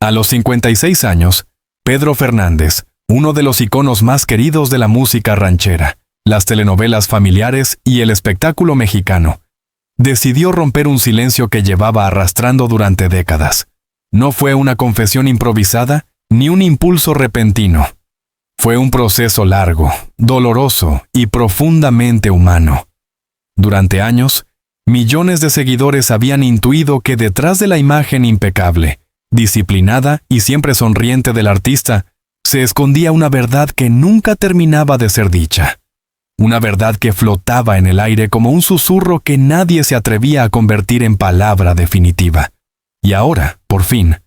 A los 56 años, Pedro Fernández, uno de los iconos más queridos de la música ranchera, las telenovelas familiares y el espectáculo mexicano, decidió romper un silencio que llevaba arrastrando durante décadas. No fue una confesión improvisada ni un impulso repentino. Fue un proceso largo, doloroso y profundamente humano. Durante años, millones de seguidores habían intuido que detrás de la imagen impecable, disciplinada y siempre sonriente del artista, se escondía una verdad que nunca terminaba de ser dicha. Una verdad que flotaba en el aire como un susurro que nadie se atrevía a convertir en palabra definitiva. Y ahora, por fin,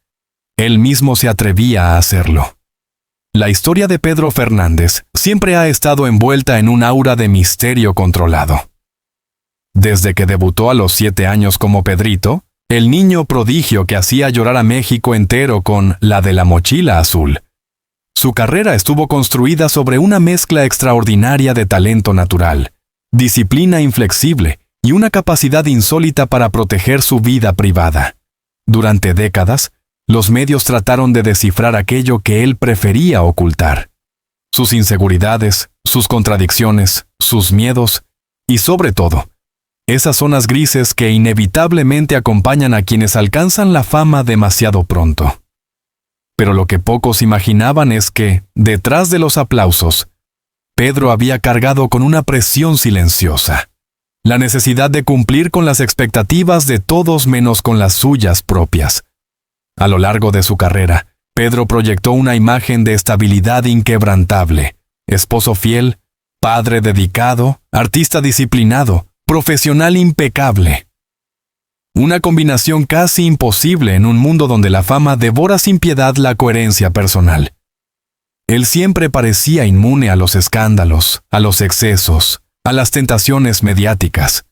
él mismo se atrevía a hacerlo. La historia de Pedro Fernández siempre ha estado envuelta en un aura de misterio controlado. Desde que debutó a los 7 años como Pedrito, el niño prodigio que hacía llorar a México entero con La de la mochila azul, su carrera estuvo construida sobre una mezcla extraordinaria de talento natural, disciplina inflexible y una capacidad insólita para proteger su vida privada. Durante décadas, los medios trataron de descifrar aquello que él prefería ocultar. Sus inseguridades, sus contradicciones, sus miedos y, sobre todo, esas zonas grises que inevitablemente acompañan a quienes alcanzan la fama demasiado pronto. Pero lo que pocos imaginaban es que, detrás de los aplausos, Pedro había cargado con una presión silenciosa, la necesidad de cumplir con las expectativas de todos menos con las suyas propias. A lo largo de su carrera, Pedro proyectó una imagen de estabilidad inquebrantable, esposo fiel, padre dedicado, artista disciplinado, profesional impecable. Una combinación casi imposible en un mundo donde la fama devora sin piedad la coherencia personal. Él siempre parecía inmune a los escándalos, a los excesos, a las tentaciones mediáticas.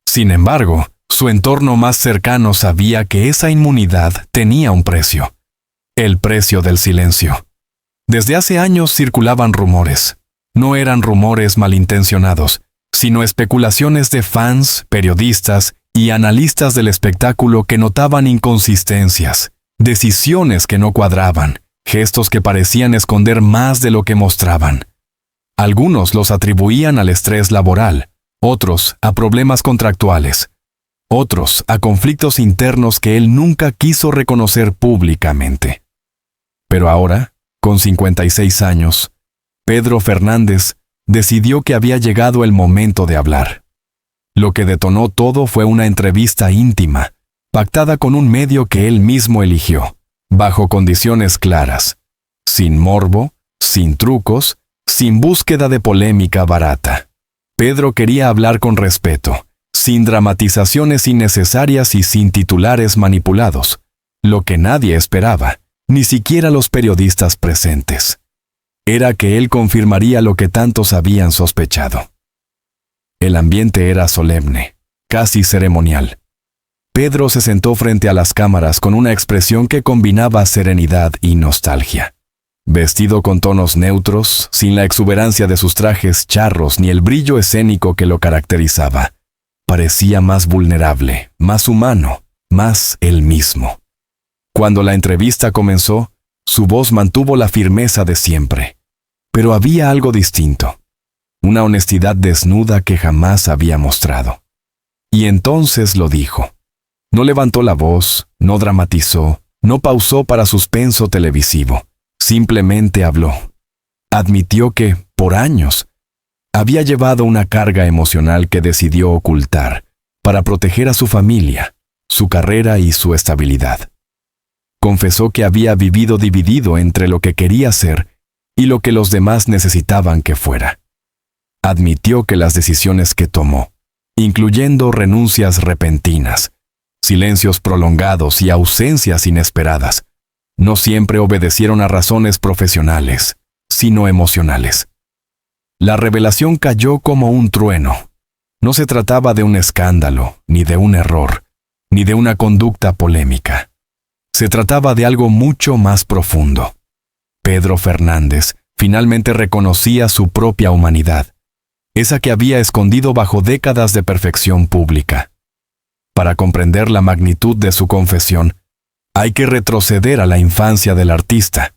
Sin embargo, su entorno más cercano sabía que esa inmunidad tenía un precio. El precio del silencio. Desde hace años circulaban rumores. No eran rumores malintencionados, sino especulaciones de fans, periodistas y analistas del espectáculo que notaban inconsistencias, decisiones que no cuadraban, gestos que parecían esconder más de lo que mostraban. Algunos los atribuían al estrés laboral, otros a problemas contractuales, otros a conflictos internos que él nunca quiso reconocer públicamente. Pero ahora, con 56 años, Pedro Fernández decidió que había llegado el momento de hablar. Lo que detonó todo fue una entrevista íntima, pactada con un medio que él mismo eligió, bajo condiciones claras, sin morbo, sin trucos, sin búsqueda de polémica barata. Pedro quería hablar con respeto, sin dramatizaciones innecesarias y sin titulares manipulados, lo que nadie esperaba, ni siquiera los periodistas presentes. Era que él confirmaría lo que tantos habían sospechado. El ambiente era solemne, casi ceremonial. Pedro se sentó frente a las cámaras con una expresión que combinaba serenidad y nostalgia. Vestido con tonos neutros, sin la exuberancia de sus trajes charros ni el brillo escénico que lo caracterizaba, parecía más vulnerable, más humano, más él mismo. Cuando la entrevista comenzó, su voz mantuvo la firmeza de siempre. Pero había algo distinto. Una honestidad desnuda que jamás había mostrado. Y entonces lo dijo. No levantó la voz, no dramatizó, no pausó para suspenso televisivo. Simplemente habló. Admitió que, por años, había llevado una carga emocional que decidió ocultar para proteger a su familia, su carrera y su estabilidad. Confesó que había vivido dividido entre lo que quería ser y lo que los demás necesitaban que fuera. Admitió que las decisiones que tomó, incluyendo renuncias repentinas, silencios prolongados y ausencias inesperadas, no siempre obedecieron a razones profesionales, sino emocionales. La revelación cayó como un trueno. No se trataba de un escándalo, ni de un error, ni de una conducta polémica. Se trataba de algo mucho más profundo. Pedro Fernández finalmente reconocía su propia humanidad, esa que había escondido bajo décadas de perfección pública. Para comprender la magnitud de su confesión, Hay que retroceder a la infancia del artista.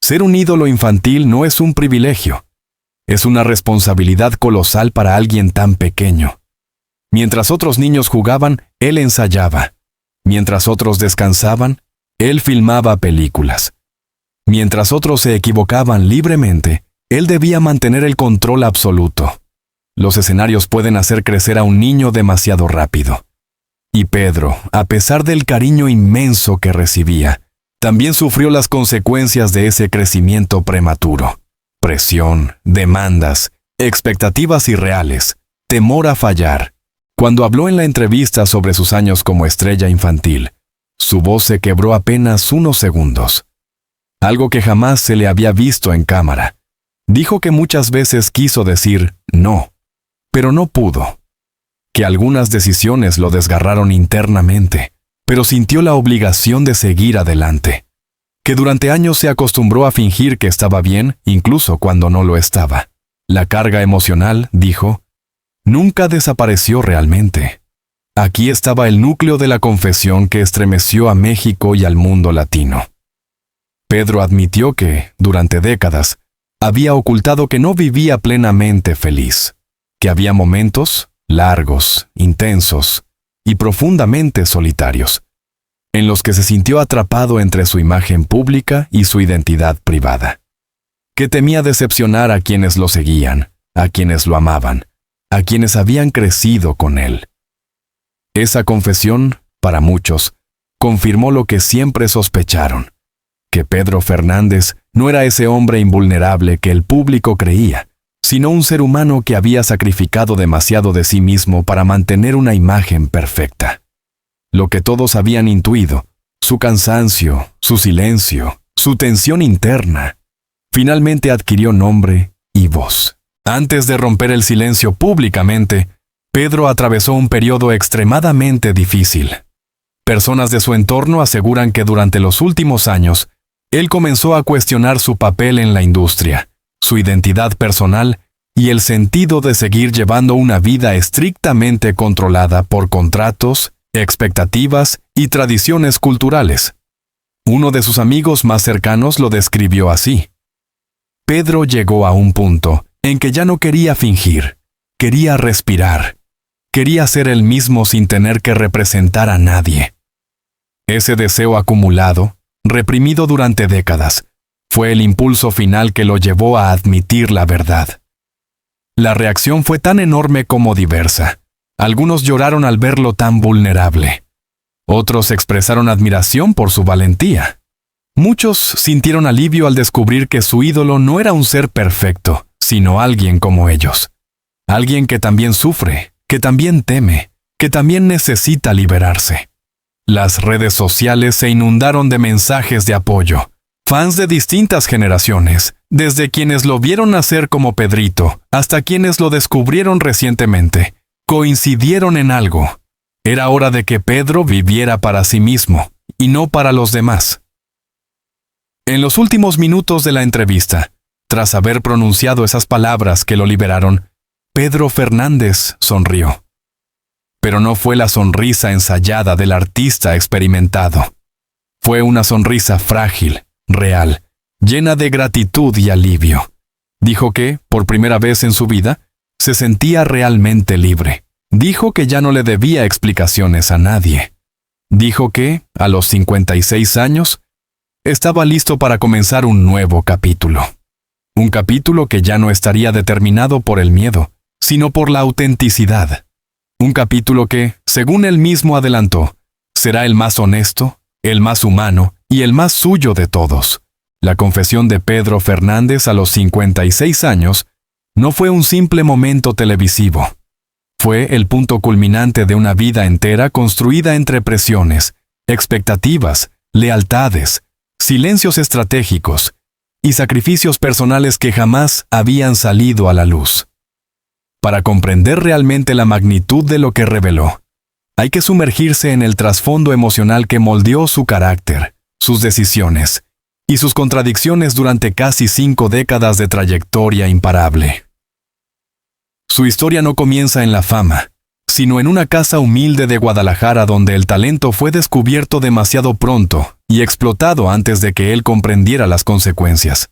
Ser un ídolo infantil no es un privilegio. Es una responsabilidad colosal para alguien tan pequeño. Mientras otros niños jugaban, él ensayaba. Mientras otros descansaban, él filmaba películas. Mientras otros se equivocaban libremente, él debía mantener el control absoluto. Los escenarios pueden hacer crecer a un niño demasiado rápido. Y Pedro, a pesar del cariño inmenso que recibía, también sufrió las consecuencias de ese crecimiento prematuro. Presión, demandas, expectativas irreales, temor a fallar. Cuando habló en la entrevista sobre sus años como estrella infantil, su voz se quebró apenas unos segundos. Algo que jamás se le había visto en cámara. Dijo que muchas veces quiso decir no, pero no pudo. Que algunas decisiones lo desgarraron internamente, pero sintió la obligación de seguir adelante. Que durante años se acostumbró a fingir que estaba bien, incluso cuando no lo estaba. La carga emocional, dijo, nunca desapareció realmente. Aquí estaba el núcleo de la confesión que estremeció a México y al mundo latino. Pedro admitió que, durante décadas, había ocultado que no vivía plenamente feliz, que había momentos largos, intensos y profundamente solitarios, en los que se sintió atrapado entre su imagen pública y su identidad privada, que temía decepcionar a quienes lo seguían, a quienes lo amaban, a quienes habían crecido con él. Esa confesión, para muchos, confirmó lo que siempre sospecharon, que Pedro Fernández no era ese hombre invulnerable que el público creía, sino un ser humano que había sacrificado demasiado de sí mismo para mantener una imagen perfecta. Lo que todos habían intuido, su cansancio, su silencio, su tensión interna, finalmente adquirió nombre y voz. Antes de romper el silencio públicamente, Pedro atravesó un periodo extremadamente difícil. Personas de su entorno aseguran que durante los últimos años, él comenzó a cuestionar su papel en la industria, su identidad personal y el sentido de seguir llevando una vida estrictamente controlada por contratos, expectativas y tradiciones culturales. Uno de sus amigos más cercanos lo describió así. Pedro llegó a un punto en que ya no quería fingir, quería respirar, quería ser él mismo sin tener que representar a nadie. Ese deseo acumulado, reprimido durante décadas, fue el impulso final que lo llevó a admitir la verdad. La reacción fue tan enorme como diversa. Algunos lloraron al verlo tan vulnerable. Otros expresaron admiración por su valentía. Muchos sintieron alivio al descubrir que su ídolo no era un ser perfecto, sino alguien como ellos. Alguien que también sufre, que también teme, que también necesita liberarse. Las redes sociales se inundaron de mensajes de apoyo. Fans de distintas generaciones, desde quienes lo vieron nacer como Pedrito hasta quienes lo descubrieron recientemente, coincidieron en algo. Era hora de que Pedro viviera para sí mismo y no para los demás. En los últimos minutos de la entrevista, tras haber pronunciado esas palabras que lo liberaron, Pedro Fernández sonrió. Pero no fue la sonrisa ensayada del artista experimentado. Fue una sonrisa frágil, real, llena de gratitud y alivio. Dijo que, por primera vez en su vida, se sentía realmente libre. Dijo que ya no le debía explicaciones a nadie. Dijo que, a los 56 años, estaba listo para comenzar un nuevo capítulo. Un capítulo que ya no estaría determinado por el miedo, sino por la autenticidad. Un capítulo que, según él mismo adelantó, será el más honesto, el más humano y el más suyo de todos. La confesión de Pedro Fernández a los 56 años no fue un simple momento televisivo. Fue el punto culminante de una vida entera construida entre presiones, expectativas, lealtades, silencios estratégicos y sacrificios personales que jamás habían salido a la luz. Para comprender realmente la magnitud de lo que reveló, hay que sumergirse en el trasfondo emocional que moldeó su carácter, sus decisiones y sus contradicciones durante casi 5 décadas de trayectoria imparable. Su historia no comienza en la fama, sino en una casa humilde de Guadalajara donde el talento fue descubierto demasiado pronto y explotado antes de que él comprendiera las consecuencias.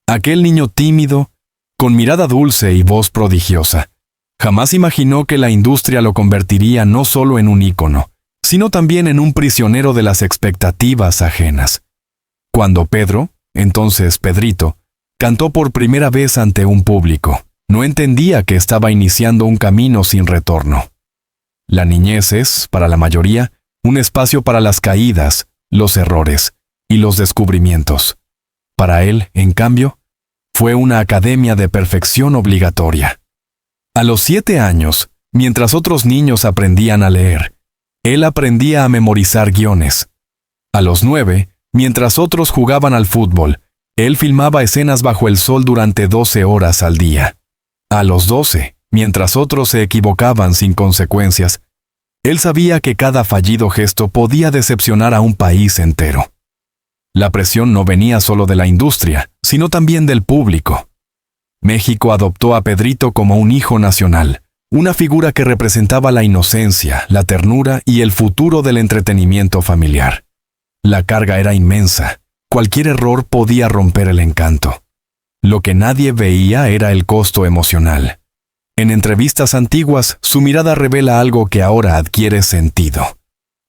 Aquel niño tímido, con mirada dulce y voz prodigiosa, jamás imaginó que la industria lo convertiría no solo en un ícono, sino también en un prisionero de las expectativas ajenas. Cuando Pedro, entonces Pedrito, cantó por primera vez ante un público, no entendía que estaba iniciando un camino sin retorno. La niñez es, para la mayoría, un espacio para las caídas, los errores y los descubrimientos. Para él, en cambio, fue una academia de perfección obligatoria. A los 7 años, mientras otros niños aprendían a leer, él aprendía a memorizar guiones. A los 9, mientras otros jugaban al fútbol, él filmaba escenas bajo el sol durante 12 horas al día. A los 12, mientras otros se equivocaban sin consecuencias, él sabía que cada fallido gesto podía decepcionar a un país entero. La presión no venía solo de la industria, sino también del público. México adoptó a Pedrito como un hijo nacional, una figura que representaba la inocencia, la ternura y el futuro del entretenimiento familiar. La carga era inmensa, cualquier error podía romper el encanto. Lo que nadie veía era el costo emocional. En entrevistas antiguas, su mirada revela algo que ahora adquiere sentido.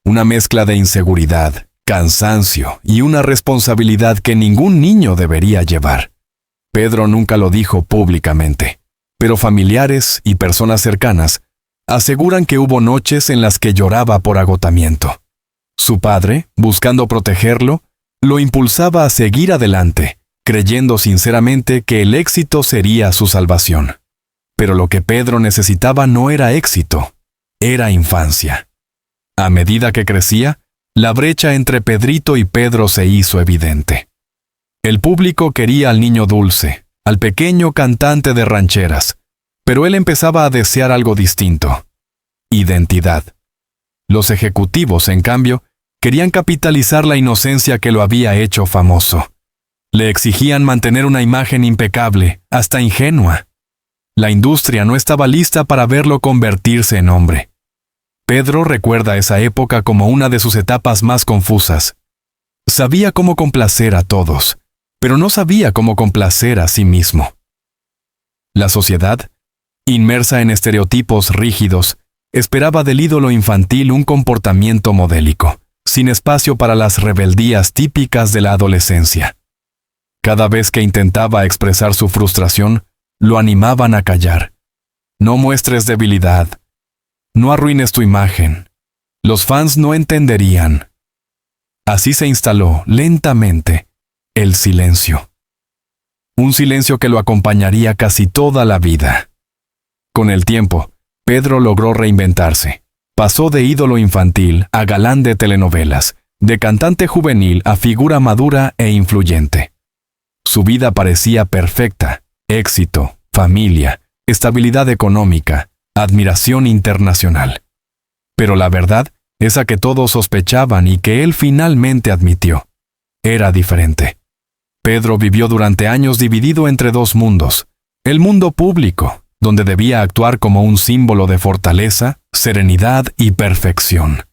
Una mezcla de inseguridad, cansancio y una responsabilidad que ningún niño debería llevar. Pedro nunca lo dijo públicamente, pero familiares y personas cercanas aseguran que hubo noches en las que lloraba por agotamiento. Su padre, buscando protegerlo, lo impulsaba a seguir adelante, creyendo sinceramente que el éxito sería su salvación. Pero lo que Pedro necesitaba no era éxito, era infancia. A medida que crecía, la brecha entre Pedrito y Pedro se hizo evidente. El público quería al niño dulce, al pequeño cantante de rancheras, pero él empezaba a desear algo distinto: identidad. Los ejecutivos, en cambio, querían capitalizar la inocencia que lo había hecho famoso. Le exigían mantener una imagen impecable, hasta ingenua. La industria no estaba lista para verlo convertirse en hombre. Pedro recuerda esa época como una de sus etapas más confusas. Sabía cómo complacer a todos, pero no sabía cómo complacer a sí mismo. La sociedad, inmersa en estereotipos rígidos, esperaba del ídolo infantil un comportamiento modélico, sin espacio para las rebeldías típicas de la adolescencia. Cada vez que intentaba expresar su frustración, lo animaban a callar. No muestres debilidad. No arruines tu imagen. Los fans no entenderían. Así se instaló, lentamente, el silencio. Un silencio que lo acompañaría casi toda la vida. Con el tiempo, Pedro logró reinventarse. Pasó de ídolo infantil a galán de telenovelas, de cantante juvenil a figura madura e influyente. Su vida parecía perfecta: éxito, familia, estabilidad económica, admiración internacional. Pero la verdad es a que todos sospechaban y que él finalmente admitió: era diferente. Pedro vivió durante años dividido entre dos mundos: el mundo público, donde debía actuar como un símbolo de fortaleza, serenidad y perfección,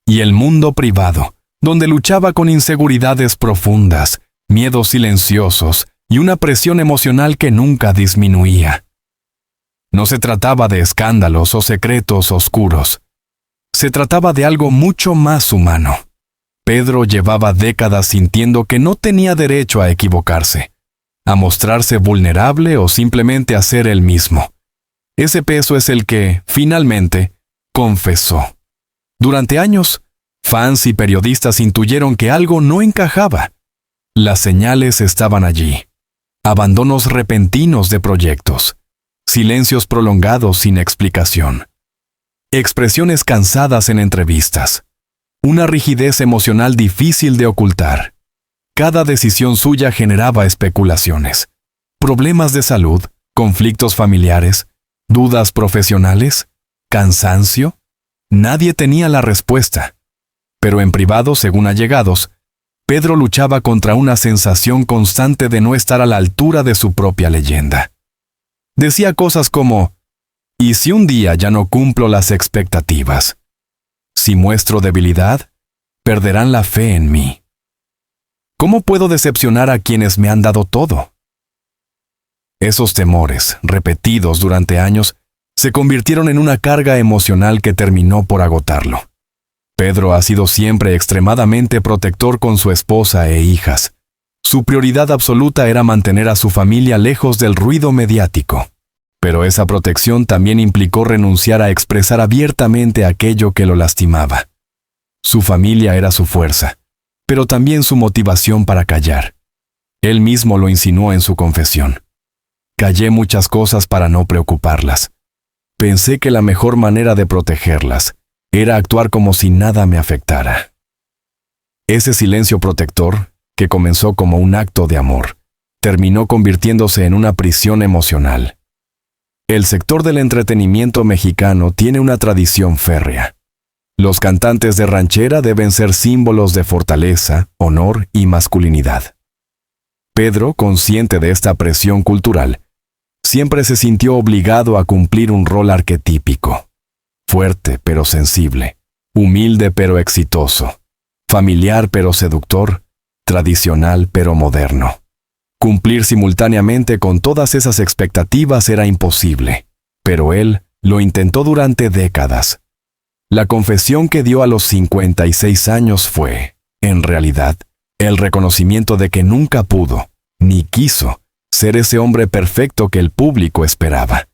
y el mundo privado, donde luchaba con inseguridades profundas, miedos silenciosos y una presión emocional que nunca disminuía. No se trataba de escándalos o secretos oscuros. Se trataba de algo mucho más humano. Pedro llevaba décadas sintiendo que no tenía derecho a equivocarse, a mostrarse vulnerable o simplemente a ser él mismo. Ese peso es el que, finalmente, confesó. Durante años, fans y periodistas intuyeron que algo no encajaba. Las señales estaban allí: abandonos repentinos de proyectos, silencios prolongados sin explicación, expresiones cansadas en entrevistas, una rigidez emocional difícil de ocultar. Cada decisión suya generaba especulaciones, problemas de salud, conflictos familiares, dudas profesionales, cansancio. Nadie tenía la respuesta. Pero en privado, según allegados, Pedro luchaba contra una sensación constante de no estar a la altura de su propia leyenda. Decía cosas como: ¿Y si un día ya no cumplo las expectativas? Si muestro debilidad, perderán la fe en mí. ¿Cómo puedo decepcionar a quienes me han dado todo? Esos temores, repetidos durante años, se convirtieron en una carga emocional que terminó por agotarlo. Pedro ha sido siempre extremadamente protector con su esposa e hijas. Su prioridad absoluta era mantener a su familia lejos del ruido mediático. Pero esa protección también implicó renunciar a expresar abiertamente aquello que lo lastimaba. Su familia era su fuerza, pero también su motivación para callar. Él mismo lo insinuó en su confesión. Callé muchas cosas para no preocuparlas. Pensé que la mejor manera de protegerlas era actuar como si nada me afectara. Ese silencio protector, que comenzó como un acto de amor, terminó convirtiéndose en una prisión emocional. El sector del entretenimiento mexicano tiene una tradición férrea. Los cantantes de ranchera deben ser símbolos de fortaleza, honor y masculinidad. Pedro, consciente de esta presión cultural, siempre se sintió obligado a cumplir un rol arquetípico. Fuerte pero sensible, humilde pero exitoso, familiar pero seductor, tradicional pero moderno. Cumplir simultáneamente con todas esas expectativas era imposible, pero él lo intentó durante décadas. La confesión que dio a los 56 años fue, en realidad, el reconocimiento de que nunca pudo, ni quiso, ser ese hombre perfecto que el público esperaba.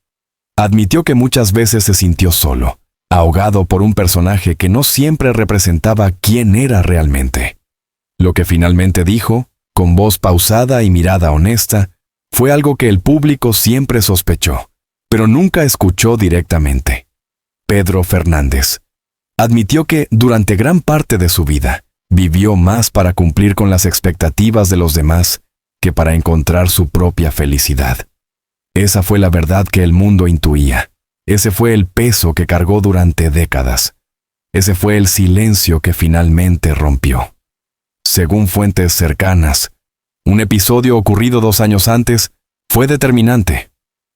Admitió que muchas veces se sintió solo, ahogado por un personaje que no siempre representaba quién era realmente. Lo que finalmente dijo, con voz pausada y mirada honesta, fue algo que el público siempre sospechó, pero nunca escuchó directamente. Pedro Fernández admitió que, durante gran parte de su vida, vivió más para cumplir con las expectativas de los demás que para encontrar su propia felicidad. Esa fue la verdad que el mundo intuía. Ese fue el peso que cargó durante décadas. Ese fue el silencio que finalmente rompió. Según fuentes cercanas, un episodio ocurrido 2 años antes fue determinante.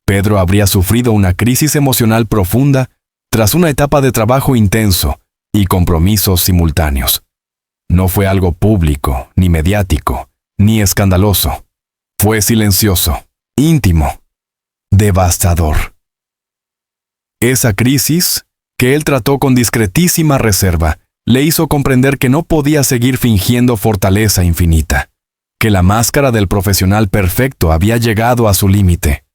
Pedro habría sufrido una crisis emocional profunda tras una etapa de trabajo intenso y compromisos simultáneos. No fue algo público, ni mediático, ni escandaloso. Fue silencioso, íntimo, devastador. Esa crisis, que él trató con discretísima reserva, le hizo comprender que no podía seguir fingiendo fortaleza infinita, que la máscara del profesional perfecto había llegado a su límite.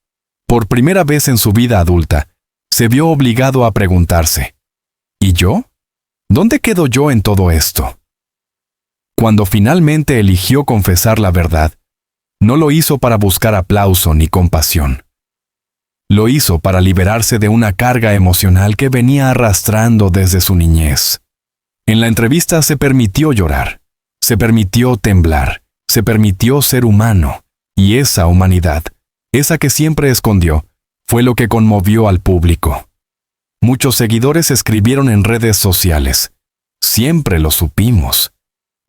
Por primera vez en su vida adulta, se vio obligado a preguntarse, ¿y yo? ¿Dónde quedo yo en todo esto? Cuando finalmente eligió confesar la verdad, no lo hizo para buscar aplauso ni compasión. Lo hizo para liberarse de una carga emocional que venía arrastrando desde su niñez. En la entrevista se permitió llorar, se permitió temblar, se permitió ser humano, y esa humanidad, esa que siempre escondió, fue lo que conmovió al público. Muchos seguidores escribieron en redes sociales, siempre lo supimos.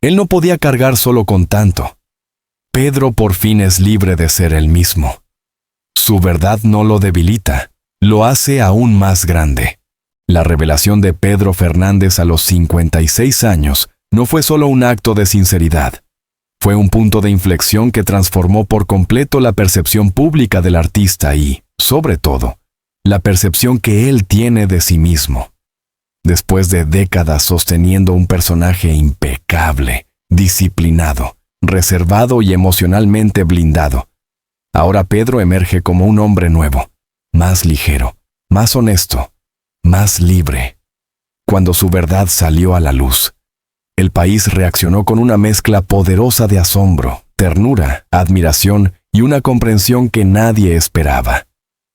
Él no podía cargar solo con tanto. Pedro por fin es libre de ser él mismo. Su verdad no lo debilita, lo hace aún más grande. La revelación de Pedro Fernández a los 56 años no fue solo un acto de sinceridad. Fue un punto de inflexión que transformó por completo la percepción pública del artista y, sobre todo, la percepción que él tiene de sí mismo. Después de décadas sosteniendo un personaje impecable, disciplinado, reservado y emocionalmente blindado, ahora Pedro emerge como un hombre nuevo, más ligero, más honesto, más libre. Cuando su verdad salió a la luz, el país reaccionó con una mezcla poderosa de asombro, ternura, admiración y una comprensión que nadie esperaba.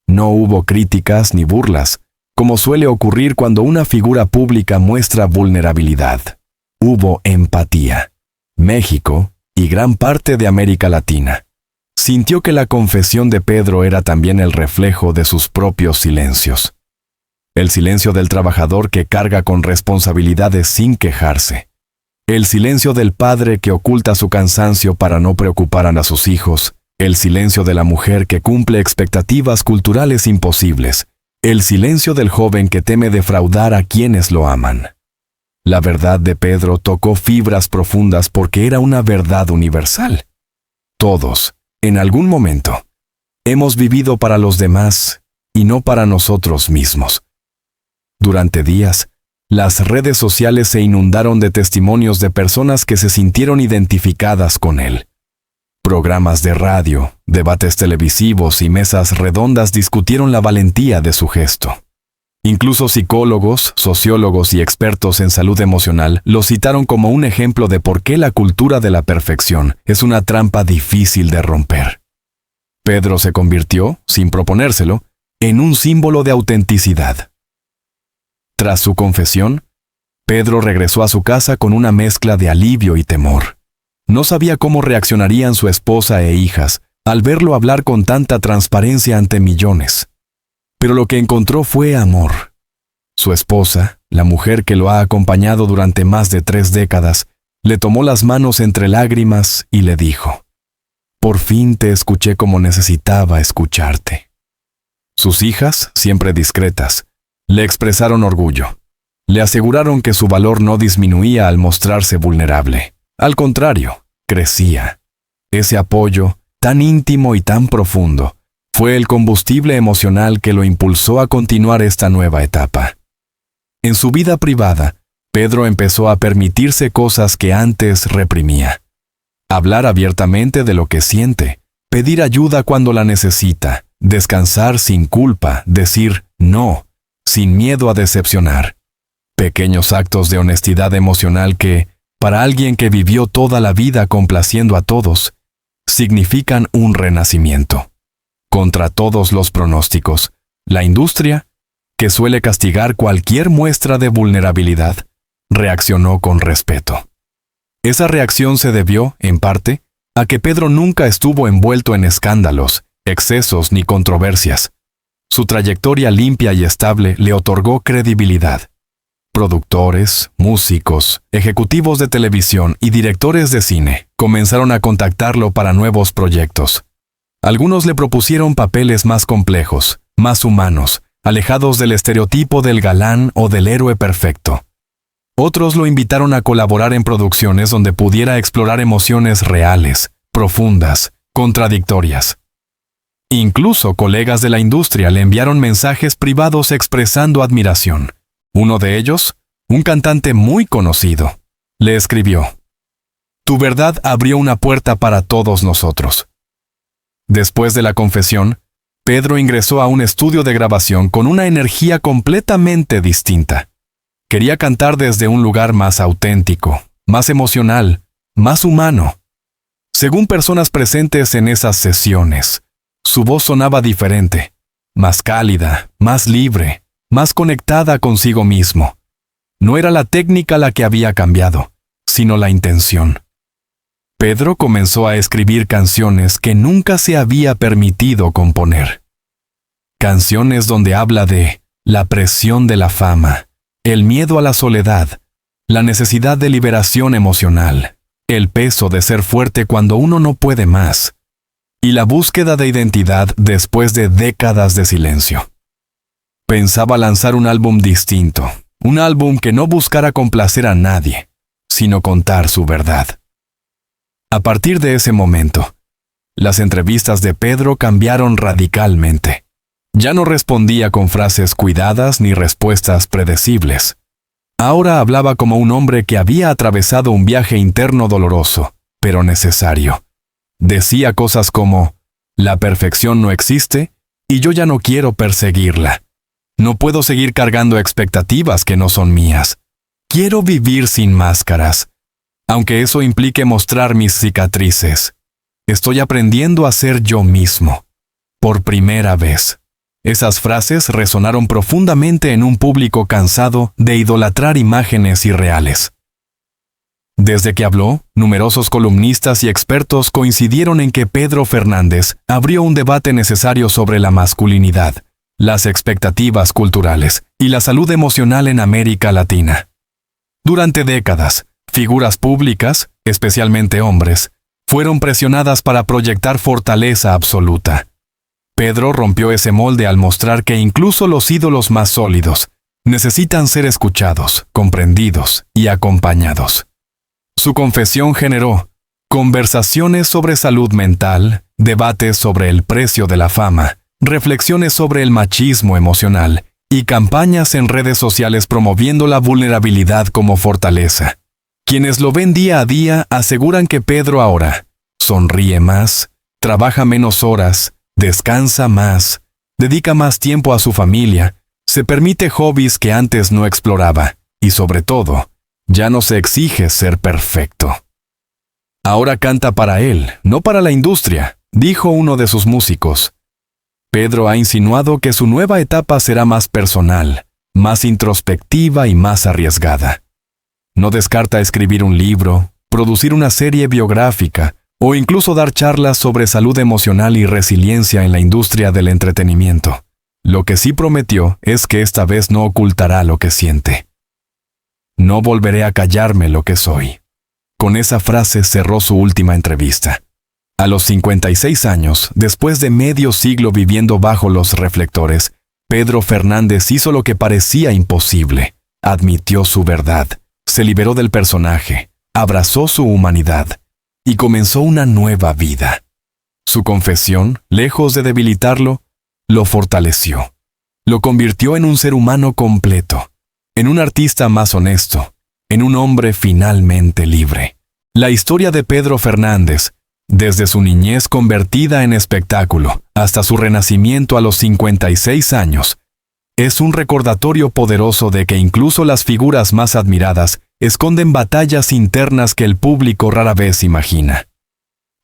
No hubo críticas ni burlas, como suele ocurrir cuando una figura pública muestra vulnerabilidad. Hubo empatía. México, y gran parte de América Latina, sintió que la confesión de Pedro era también el reflejo de sus propios silencios. El silencio del trabajador que carga con responsabilidades sin quejarse. El silencio del padre que oculta su cansancio para no preocupar a sus hijos. El silencio de la mujer que cumple expectativas culturales imposibles El silencio del joven que teme defraudar a quienes lo aman. La verdad de Pedro tocó fibras profundas porque era una verdad universal. Todos, en algún momento, hemos vivido para los demás y no para nosotros mismos. Durante días, las redes sociales se inundaron de testimonios de personas que se sintieron identificadas con él. Programas de radio, debates televisivos y mesas redondas discutieron la valentía de su gesto. Incluso psicólogos, sociólogos y expertos en salud emocional lo citaron como un ejemplo de por qué la cultura de la perfección es una trampa difícil de romper. Pedro se convirtió, sin proponérselo, en un símbolo de autenticidad. Tras su confesión, Pedro regresó a su casa con una mezcla de alivio y temor. No sabía cómo reaccionarían su esposa e hijas al verlo hablar con tanta transparencia ante millones. Pero lo que encontró fue amor. Su esposa, la mujer que lo ha acompañado durante más de 3 décadas, le tomó las manos entre lágrimas y le dijo: «Por fin te escuché como necesitaba escucharte». Sus hijas, siempre discretas, le expresaron orgullo. Le aseguraron que su valor no disminuía al mostrarse vulnerable. Al contrario, crecía. Ese apoyo, tan íntimo y tan profundo, fue el combustible emocional que lo impulsó a continuar esta nueva etapa. En su vida privada, Pedro empezó a permitirse cosas que antes reprimía. Hablar abiertamente de lo que siente, pedir ayuda cuando la necesita, descansar sin culpa, decir no, sin miedo a decepcionar. Pequeños actos de honestidad emocional que, para alguien que vivió toda la vida complaciendo a todos, significan un renacimiento. Contra todos los pronósticos, la industria, que suele castigar cualquier muestra de vulnerabilidad, reaccionó con respeto. Esa reacción se debió, en parte, a que Pedro nunca estuvo envuelto en escándalos, excesos ni controversias. Su trayectoria limpia y estable le otorgó credibilidad. Productores, músicos, ejecutivos de televisión y directores de cine comenzaron a contactarlo para nuevos proyectos. Algunos le propusieron papeles más complejos, más humanos, alejados del estereotipo del galán o del héroe perfecto. Otros lo invitaron a colaborar en producciones donde pudiera explorar emociones reales, profundas, contradictorias. Incluso colegas de la industria le enviaron mensajes privados expresando admiración. Uno de ellos, un cantante muy conocido, le escribió: «Tu verdad abrió una puerta para todos nosotros». Después de la confesión, Pedro ingresó a un estudio de grabación con una energía completamente distinta. Quería cantar desde un lugar más auténtico, más emocional, más humano. Según personas presentes en esas sesiones, su voz sonaba diferente, más cálida, más libre, más conectada consigo mismo. No era la técnica la que había cambiado, sino la intención. Pedro comenzó a escribir canciones que nunca se había permitido componer. Canciones donde habla de la presión de la fama, el miedo a la soledad, la necesidad de liberación emocional, el peso de ser fuerte cuando uno no puede más, y la búsqueda de identidad después de décadas de silencio. Pensaba lanzar un álbum distinto, un álbum que no buscara complacer a nadie, sino contar su verdad. A partir de ese momento, las entrevistas de Pedro cambiaron radicalmente. Ya no respondía con frases cuidadas ni respuestas predecibles. Ahora hablaba como un hombre que había atravesado un viaje interno doloroso, pero necesario. Decía cosas como: «La perfección no existe y yo ya no quiero perseguirla. No puedo seguir cargando expectativas que no son mías. Quiero vivir sin máscaras, aunque eso implique mostrar mis cicatrices. Estoy aprendiendo a ser yo mismo, por primera vez». Esas frases resonaron profundamente en un público cansado de idolatrar imágenes irreales. Desde que habló, numerosos columnistas y expertos coincidieron en que Pedro Fernández abrió un debate necesario sobre la masculinidad, las expectativas culturales y la salud emocional en América Latina. Durante décadas, figuras públicas, especialmente hombres, fueron presionadas para proyectar fortaleza absoluta. Pedro rompió ese molde al mostrar que incluso los ídolos más sólidos necesitan ser escuchados, comprendidos y acompañados. Su confesión generó conversaciones sobre salud mental, debates sobre el precio de la fama, reflexiones sobre el machismo emocional y campañas en redes sociales promoviendo la vulnerabilidad como fortaleza. Quienes lo ven día a día aseguran que Pedro ahora sonríe más, trabaja menos horas, descansa más, dedica más tiempo a su familia, se permite hobbies que antes no exploraba y, sobre todo, ya no se exige ser perfecto. Ahora canta para él, no para la industria, dijo uno de sus músicos. Pedro ha insinuado que su nueva etapa será más personal, más introspectiva y más arriesgada. No descarta escribir un libro, producir una serie biográfica o incluso dar charlas sobre salud emocional y resiliencia en la industria del entretenimiento. Lo que sí prometió es que esta vez no ocultará lo que siente. No volveré a callarme lo que soy. Con esa frase cerró su última entrevista. A los 56 años, después de medio siglo viviendo bajo los reflectores, Pedro Fernández hizo lo que parecía imposible. Admitió su verdad, se liberó del personaje, abrazó su humanidad y comenzó una nueva vida. Su confesión, lejos de debilitarlo, lo fortaleció. Lo convirtió en un ser humano completo, en un artista más honesto, en un hombre finalmente libre. La historia de Pedro Fernández, desde su niñez convertida en espectáculo hasta su renacimiento a los 56 años, es un recordatorio poderoso de que incluso las figuras más admiradas esconden batallas internas que el público rara vez imagina.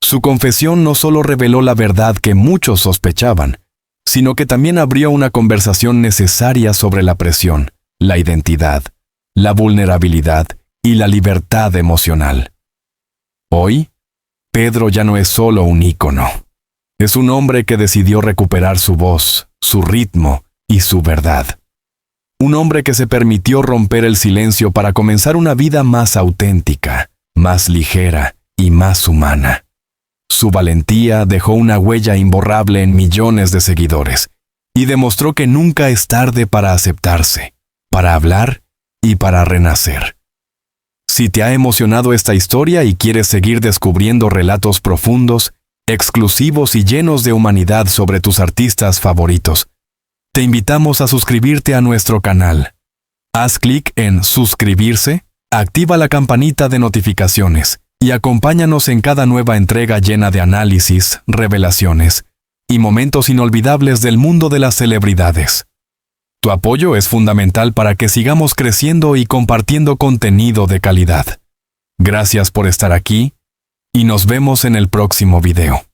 Su confesión no solo reveló la verdad que muchos sospechaban, sino que también abrió una conversación necesaria sobre la presión, la identidad, la vulnerabilidad y la libertad emocional. Hoy, Pedro ya no es solo un ícono. Es un hombre que decidió recuperar su voz, su ritmo y su verdad. Un hombre que se permitió romper el silencio para comenzar una vida más auténtica, más ligera y más humana. Su valentía dejó una huella imborrable en millones de seguidores y demostró que nunca es tarde para aceptarse, para hablar y para renacer. Si te ha emocionado esta historia y quieres seguir descubriendo relatos profundos, exclusivos y llenos de humanidad sobre tus artistas favoritos, te invitamos a suscribirte a nuestro canal. Haz clic en suscribirse, activa la campanita de notificaciones y acompáñanos en cada nueva entrega llena de análisis, revelaciones y momentos inolvidables del mundo de las celebridades. Tu apoyo es fundamental para que sigamos creciendo y compartiendo contenido de calidad. Gracias por estar aquí y nos vemos en el próximo video.